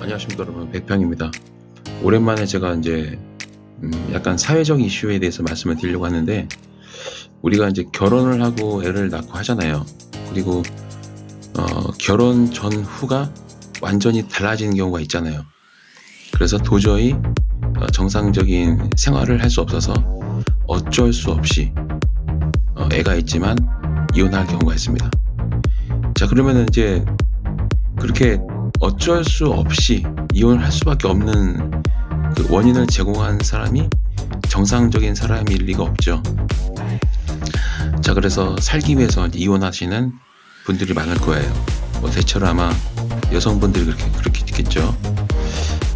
안녕하십니까 여러분, 백평입니다. 오랜만에 제가 이제 약간 사회적 이슈에 대해서 말씀을 드리려고 하는데, 우리가 이제 결혼을 하고 애를 낳고 하잖아요. 그리고 결혼 전후가 완전히 달라지는 경우가 있잖아요. 그래서 도저히 정상적인 생활을 할 수 없어서 어쩔 수 없이 애가 있지만 이혼할 경우가 있습니다. 자, 그러면은 이제 그렇게 어쩔 수 없이 이혼을 할 수밖에 없는 그 원인을 제공한 사람이 정상적인 사람일 리가 없죠. 자, 그래서 살기 위해서 이혼하시는 분들이 많을 거예요. 대체로 아마 여성분들이 그렇게 있겠죠.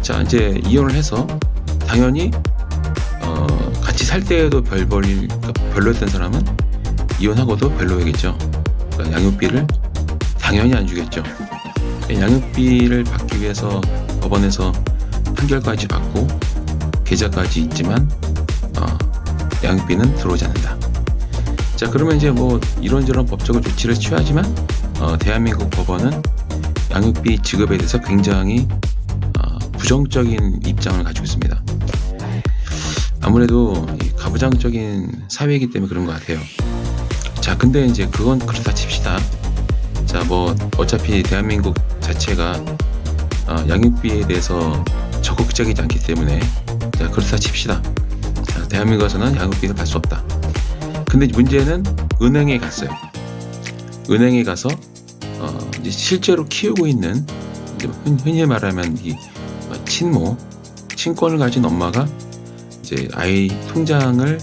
자, 이제 이혼을 해서 당연히 같이 살 때에도 별로였던 사람은 이혼하고도 별로이겠죠. 그러니까 양육비를 당연히 안 주겠죠. 양육비를 받기 위해서 법원에서 판결까지 받고 계좌까지 있지만 양육비는 들어오지 않는다. 자, 그러면 이제 이런저런 법적인 조치를 취하지만 대한민국 법원은 양육비 지급에 대해서 굉장히 부정적인 입장을 가지고 있습니다. 아무래도 가부장적인 사회이기 때문에 그런 것 같아요. 자, 근데 이제 그건 그렇다 칩시다. 자, 어차피 대한민국 자체가 양육비에 대해서 적극적이지 않기 때문에, 자, 그렇다 칩시다. 자, 대한민국에서는 양육비를 받을 수 없다. 근데 문제는 은행에 갔어요. 은행에 가서 이제 실제로 키우고 있는, 이제 흔히 말하면 이 친권을 가진 엄마가 이제 아이 통장을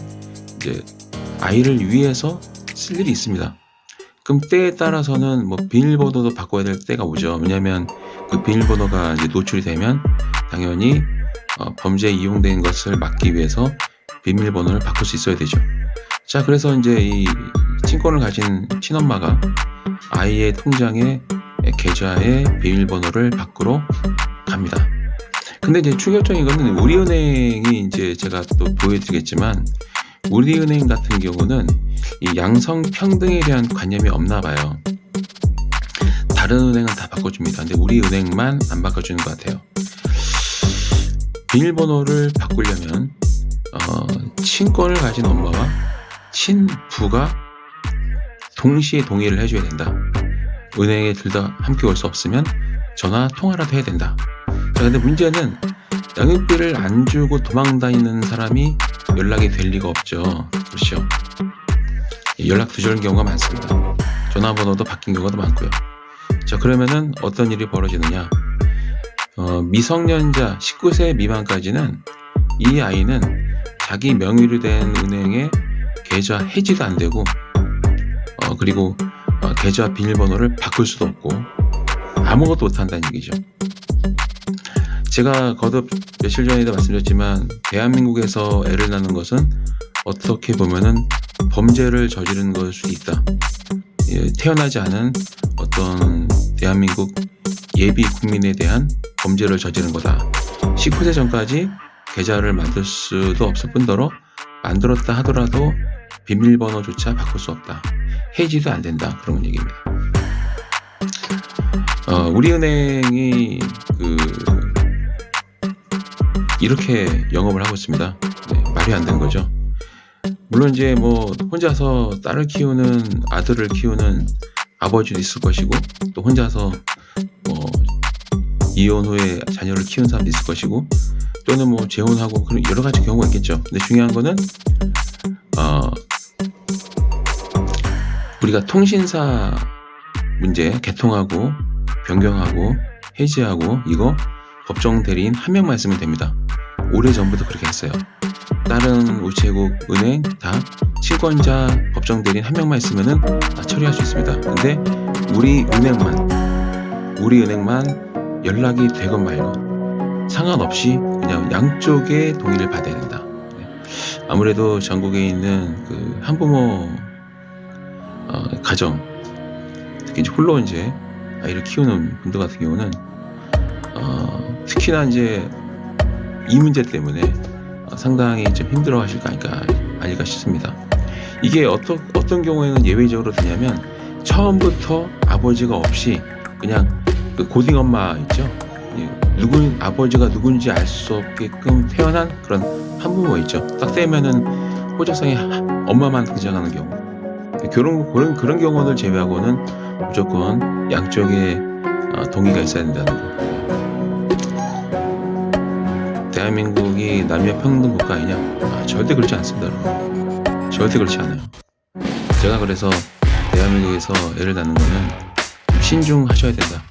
이제 아이를 위해서 쓸 일이 있습니다. 그럼 때에 따라서는 비밀번호도 바꿔야 될 때가 오죠. 왜냐하면 그 비밀번호가 이제 노출이 되면 당연히 범죄에 이용된 것을 막기 위해서 비밀번호를 바꿀 수 있어야 되죠. 자, 그래서 이제 이 친권을 가진 친엄마가 아이의 통장에 계좌에 비밀번호를 바꾸러 갑니다. 근데 이제 충격적인 거는 우리은행이, 이제 제가 또 보여드리겠지만, 우리은행 같은 경우는 이 양성평등에 대한 관념이 없나 봐요. 다른 은행은 다 바꿔줍니다. 근데 우리은행만 안 바꿔주는 것 같아요. 비밀번호를 바꾸려면 친권을 가진 엄마와 친부가 동시에 동의를 해줘야 된다. 은행에 둘 다 함께 올 수 없으면 전화 통화라도 해야 된다. 자, 근데 문제는 양육비를 안 주고 도망다니는 사람이 연락이 될 리가 없죠. 그렇죠. 연락 두절인 경우가 많습니다. 전화번호도 바뀐 경우도 많고요. 자, 그러면은 어떤 일이 벌어지느냐? 미성년자 19세 미만까지는 이 아이는 자기 명의로 된 은행에 계좌 해지도 안 되고, 그리고 계좌 비밀번호를 바꿀 수도 없고 아무것도 못한다는 얘기죠. 제가 거듭 며칠 전에도 말씀드렸지만, 대한민국에서 애를 낳는 것은 어떻게 보면은 범죄를 저지른 것일 수 있다. 태어나지 않은 어떤 대한민국 예비 국민에 대한 범죄를 저지른 거다. 19세 전까지 계좌를 만들 수도 없을 뿐더러 만들었다 하더라도 비밀번호조차 바꿀 수 없다. 해지도 안 된다. 그런 얘기입니다. 우리은행이 이렇게 영업을 하고 있습니다. 네, 말이 안 되는 거죠. 물론 이제 혼자서 딸을 키우는, 아들을 키우는 아버지도 있을 것이고, 또 혼자서 이혼 후에 자녀를 키우는 사람도 있을 것이고, 또는 재혼하고 그런 여러 가지 경우가 있겠죠. 근데 중요한 거는 우리가 통신사 문제, 개통하고 변경하고 해지하고 이거 법정 대리인 한 명만 있으면 됩니다. 오래전부터 그렇게 했어요. 다른 우체국, 은행 다 친권자 법정 대리인 한 명만 있으면은 다 처리할 수 있습니다. 근데 우리 은행만 연락이 되건 말건 상관없이 그냥 양쪽의 동의를 받아야 된다. 아무래도 전국에 있는 한부모 가정, 특히 이제 홀로 이제 아이를 키우는 분들 같은 경우는 특히나 이제 이 문제 때문에 상당히 좀 힘들어 하실 거 아닐까 싶습니다. 이게 어떤 경우에는 예외적으로 되냐면, 처음부터 아버지가 없이 그냥 그 고딩 엄마 있죠? 아버지가 누군지 알 수 없게끔 태어난 그런 한부모 있죠. 딱 떼면은 호적상에 엄마만 등장하는 경우. 그런 경우를 제외하고는 무조건 양쪽에 동의가 있어야 된다는 거. 대한민국이 남녀 평등 국가이냐? 절대 그렇지 않습니다, 여러분. 절대 그렇지 않아요. 제가 그래서 대한민국에서 애를 낳는 거는 좀 신중하셔야 된다.